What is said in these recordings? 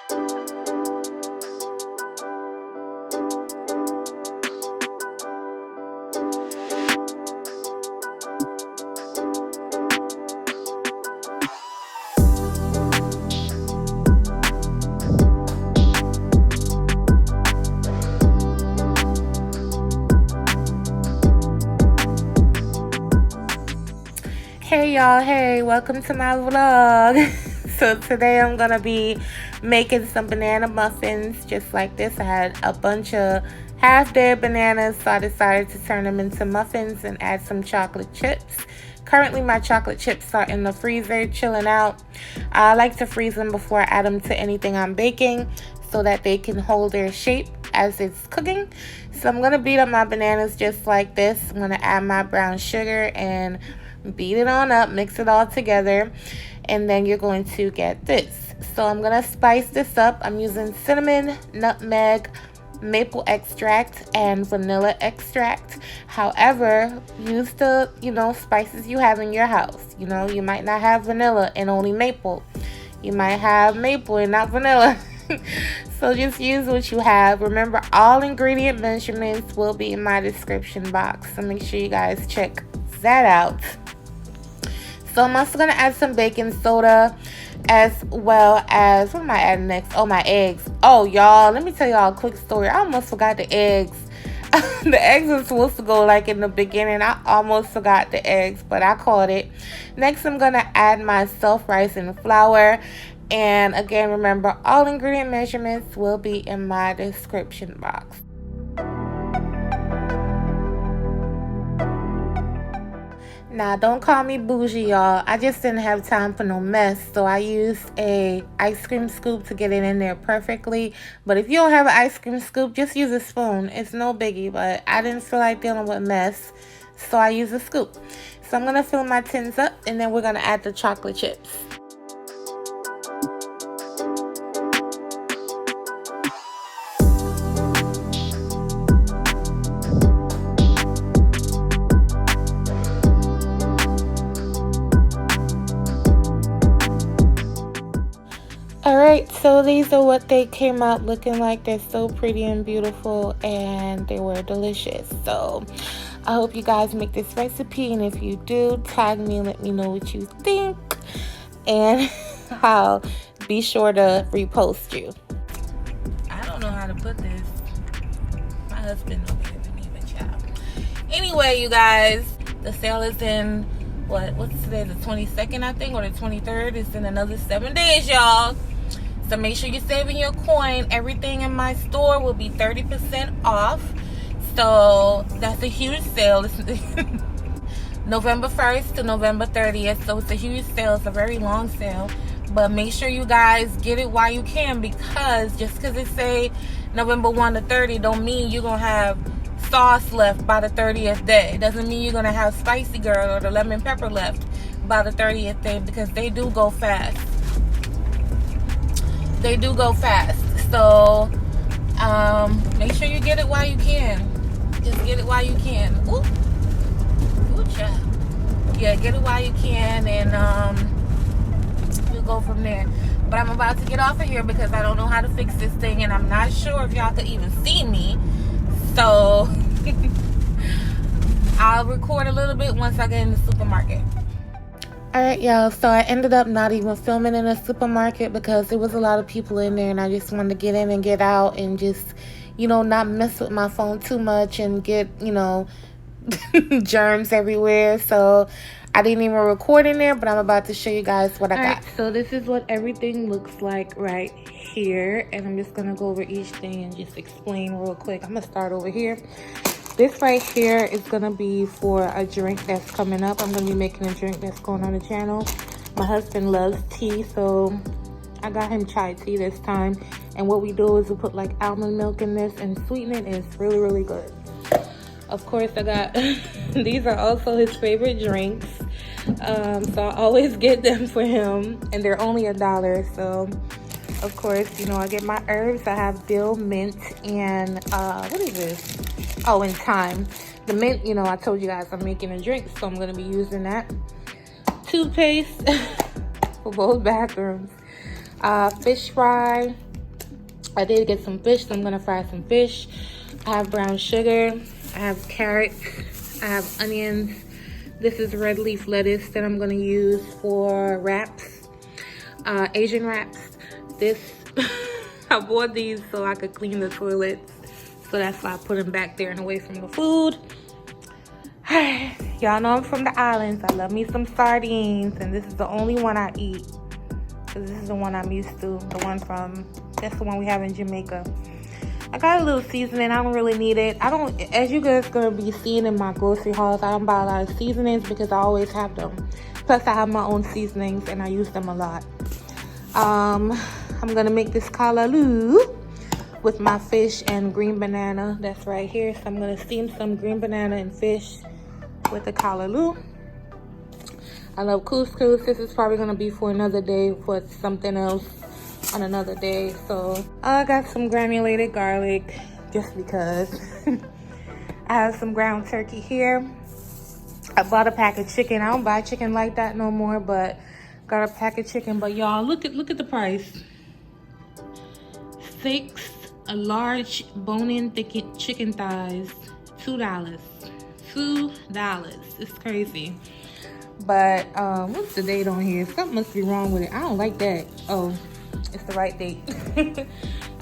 Hey y'all, hey, welcome to my vlog. So today I'm gonna be making some banana muffins just like this. I had a bunch of half-dead bananas, so I decided to turn them into muffins and add some chocolate chips. Currently my chocolate chips are in the freezer chilling out. I like to freeze them before I add them to anything I'm baking so that they can hold their shape as it's cooking. So I'm gonna beat up my bananas just like this. I'm gonna add my brown sugar and beat it on up, mix it all together, and then you're going to get this. So I'm gonna spice this up. I'm using cinnamon, nutmeg, maple extract, and vanilla extract. However, use the spices you have in your house. You might not have vanilla and only maple. You might have maple and not vanilla. So just use what you have. Remember, all ingredient measurements will be in my description box, so make sure you guys check that out. So I'm also going to add some baking soda, as well as, what am I adding next? Oh, my eggs. Oh, y'all, let me tell y'all a quick story. I almost forgot the eggs. The eggs were supposed to go like in the beginning. I almost forgot the eggs, but I caught it. Next, I'm going to add my self-rising flour. And again, remember, all ingredient measurements will be in my description box. Now, don't call me bougie, y'all. I just didn't have time for no mess, so I used a ice cream scoop to get it in there perfectly. But if you don't have an ice cream scoop, just use a spoon. It's no biggie, but I didn't feel like dealing with mess, so I used a scoop. So I'm going to fill my tins up, and then we're going to add the chocolate chips. Alright, so these are what they came out looking like. They're so pretty and beautiful, and they were delicious. So I hope you guys make this recipe, and if you do, tag me and let me know what you think, and I'll be sure to repost you. I don't know how to put this. My husband over here with me, but child. Anyway, you guys, the sale is in what's today, the 22nd, I think, or the 23rd. It's in another 7 days, y'all. So make sure you're saving your coin. Everything in my store will be 30% off. So that's a huge sale. It's November 1st to November 30th. So it's a huge sale. It's a very long sale. But make sure you guys get it while you can, because just because it say November 1 to 30 don't mean you're going to have sauce left by the 30th day. It doesn't mean you're going to have Spicy Girl or the lemon pepper left by the 30th day, because they do go fast. They do go fast. So make sure you get it while you can. Just get it while you can. Ooh. Ooh, child. Yeah, get it while you can, and we'll go from there. But I'm about to get off of here because I don't know how to fix this thing, and I'm not sure if y'all could even see me. So I'll record a little bit once I get in the supermarket. Alright, y'all, so I ended up not even filming in a supermarket because there was a lot of people in there, and I just wanted to get in and get out and just, not mess with my phone too much and get, germs everywhere. So I didn't even record in there, but I'm about to show you guys what I got. Right, so this is what everything looks like right here, and I'm just gonna go over each thing and just explain real quick. I'm gonna start over here. This right here is gonna be for a drink that's coming up. I'm gonna be making a drink that's going on the channel. My husband loves tea, so I got him chai tea this time. And what we do is we put like almond milk in this and sweeten it, and it's really, really good. Of course, I got, these are also his favorite drinks. So I always get them for him, and they're only $1. So of course, I get my herbs. I have dill, mint, and what is this? Oh, and thyme. The mint, I told you guys I'm making a drink, so I'm gonna be using that. Toothpaste for both bathrooms. Fish fry, I did get some fish, so I'm gonna fry some fish. I have brown sugar, I have carrots, I have onions. This is red leaf lettuce that I'm gonna use for wraps, Asian wraps. This, I bought these so I could clean the toilets. So that's why I put them back there and away from the food. Y'all know I'm from the islands. I love me some sardines, and this is the only one I eat. This is the one I'm used to, that's the one we have in Jamaica. I got a little seasoning. I don't really need it. As you guys gonna be seeing in my grocery hauls, I don't buy a lot of seasonings because I always have them. Plus I have my own seasonings and I use them a lot. I'm gonna make this kalaloo with my fish and green banana that's right here. So I'm gonna steam some green banana and fish with the kalaloo. I love couscous. This is probably gonna be for another day, for something else on another day. So I got some granulated garlic just because. I have some ground turkey here. I bought a pack of chicken. I don't buy chicken like that no more, but got a pack of chicken. But y'all, look at the price. A large bone-in thick chicken thighs, $2. $2. It's crazy. But what's the date on here? Something must be wrong with it. I don't like that. Oh, it's the right date.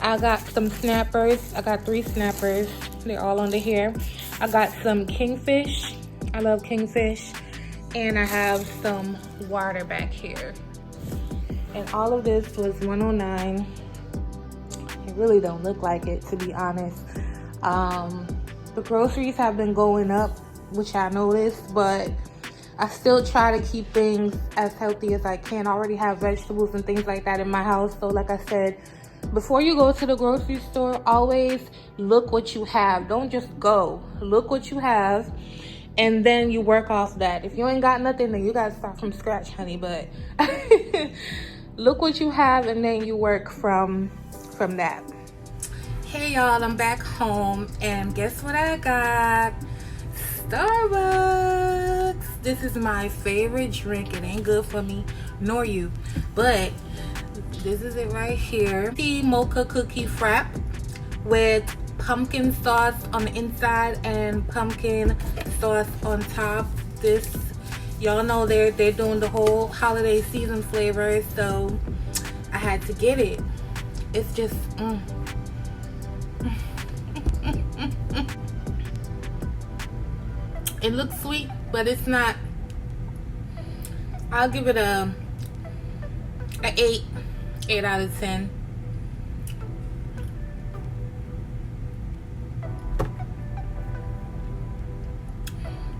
I got some snappers. I got 3 snappers. They're all under here. I got some kingfish. I love kingfish. And I have some water back here. And all of this was $109. It really don't look like it, to be honest. The groceries have been going up, which I noticed, but I still try to keep things as healthy as I can. I already have vegetables and things like that in my house. So like I said, before you go to the grocery store, always look what you have. Don't just go. Look what you have, and then you work off that. If you ain't got nothing, then you gotta start from scratch, honey. But look what you have, and then you work from that. Hey y'all, I'm back home, and guess what I got? Starbucks. This is my favorite drink. It ain't good for me, nor you, but this is it right here. The mocha cookie frap with pumpkin sauce on the inside and pumpkin sauce on top. This, y'all know they're doing the whole holiday season flavors, so I had to get it. It's just it looks sweet, but it's not. I'll give it a 8 out of 10.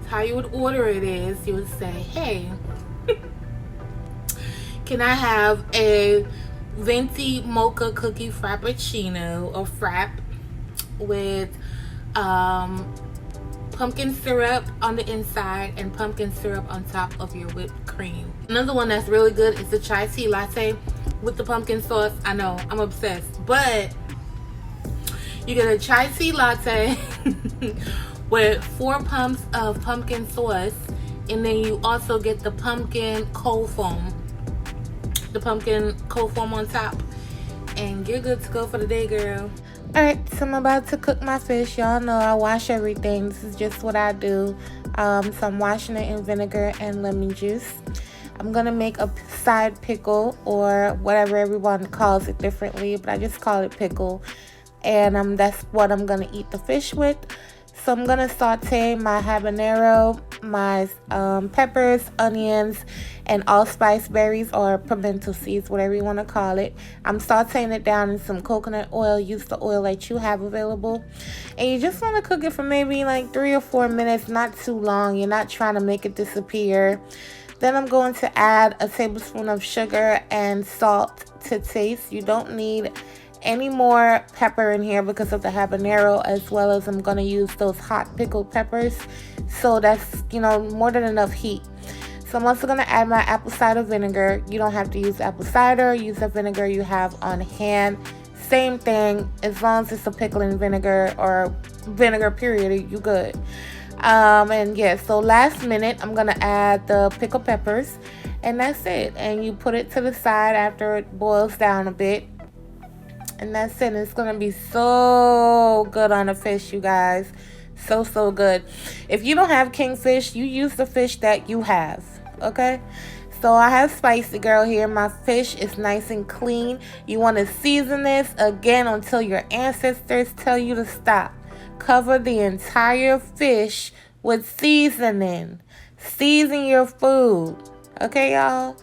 How you would order it is, you would say, hey, can I have a venti mocha cookie frappuccino or frap with pumpkin syrup on the inside and pumpkin syrup on top of your whipped cream. Another one that's really good is the chai tea latte with the pumpkin sauce. I know, I'm obsessed, but you get a chai tea latte with 4 pumps of pumpkin sauce, and then you also get the pumpkin cold foam. The pumpkin cold foam on top, and you're good to go for the day, girl. Alright, so I'm about to cook my fish. Y'all know I wash everything. This is just what I do. So I'm washing it in vinegar and lemon juice. I'm gonna make a side pickle, or whatever everyone calls it differently, but I just call it pickle. And that's what I'm gonna eat the fish with. So I'm gonna saute my habanero, my peppers, onions, and allspice berries, or pimento seeds, whatever you want to call it. I'm sauteing it down in some coconut oil. Use the oil that you have available, and you just want to cook it for maybe like 3 or 4 minutes, not too long. You're not trying to make it disappear. Then I'm going to add a tablespoon of sugar and salt to taste. You don't need any more pepper in here because of the habanero, as well as I'm going to use those hot pickled peppers. So that's, more than enough heat. So I'm also going to add my apple cider vinegar. You don't have to use apple cider. Use the vinegar you have on hand. Same thing, as long as it's a pickling vinegar or vinegar period, you good. And yeah, so last minute, I'm going to add the pickled peppers, and that's it. And you put it to the side after it boils down a bit. And that's it. It's gonna be so good on a fish, you guys. So good. If you don't have kingfish, you use the fish that you have, okay? So I have Spicy Girl here. My fish is nice and clean. You want to season this again until your ancestors tell you to stop. Cover the entire fish with seasoning. Season your food, okay, y'all?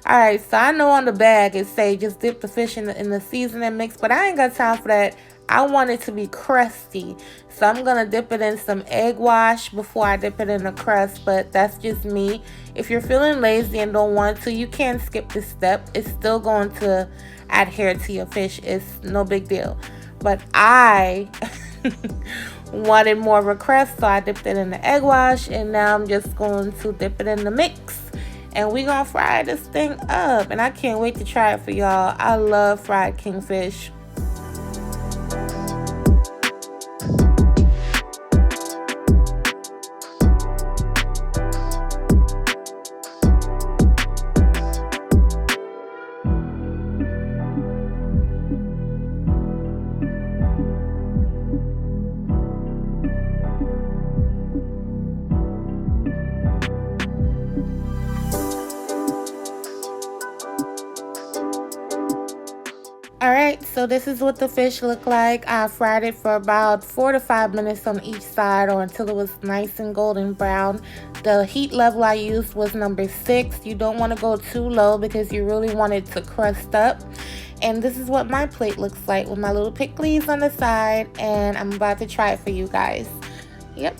Alright, so I know on the bag it say just dip the fish in the seasoning mix, but I ain't got time for that. I want it to be crusty. So I'm going to dip it in some egg wash before I dip it in the crust, but that's just me. If you're feeling lazy and don't want to, you can skip this step. It's still going to adhere to your fish. It's no big deal. But I wanted more of a crust, so I dipped it in the egg wash, and now I'm just going to dip it in the mix. And we're going to fry this thing up. And I can't wait to try it for y'all. I love fried kingfish. Alright, so this is what the fish look like. I fried it for about 4 to 5 minutes on each side, or until it was nice and golden brown. The heat level I used was number 6. You don't want to go too low because you really want it to crust up. And this is what my plate looks like with my little picklies on the side. And I'm about to try it for you guys. Yep.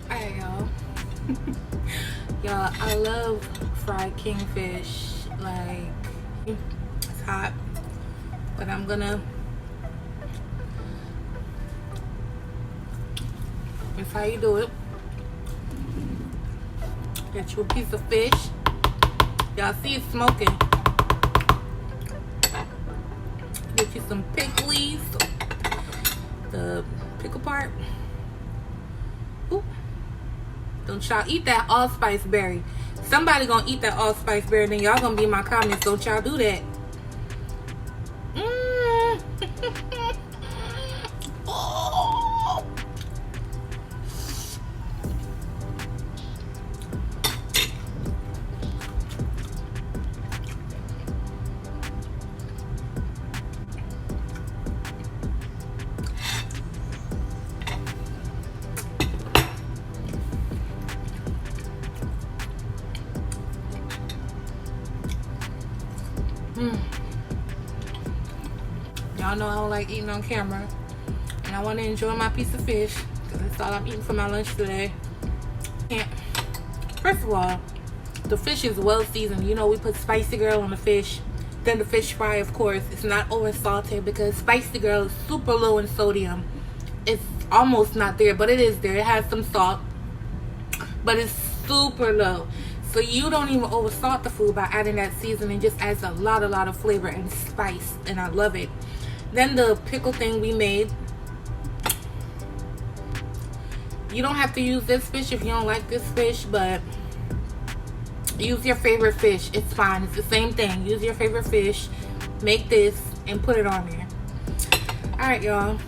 Alright, y'all. Y'all, I love fried kingfish. Like, it's hot, but I'm gonna, that's how you do it. Get you a piece of fish. Y'all see it smoking. Get you some picklies, the pickle part. Ooh. Don't y'all eat that allspice berry. Somebody gonna eat that allspice berry, then y'all gonna be in my comments. Don't y'all do that. Oh. Y'all know I don't like eating on camera, and I want to enjoy my piece of fish because that's all I'm eating for my lunch today. First of all, the fish is well seasoned. You know, we put Spicy Girl on the fish, then the fish fry, of course. It's not over salted because Spicy Girl is super low in sodium. It's almost not there, but it is there. It has some salt, but it's super low. So you don't even over salt the food by adding that seasoning. Just adds a lot of flavor and spice, and I love it. Then the pickle thing we made. You don't have to use this fish if you don't like this fish, but use your favorite fish. It's fine. It's the same thing. Use your favorite fish. Make this and put it on there. Alright, y'all.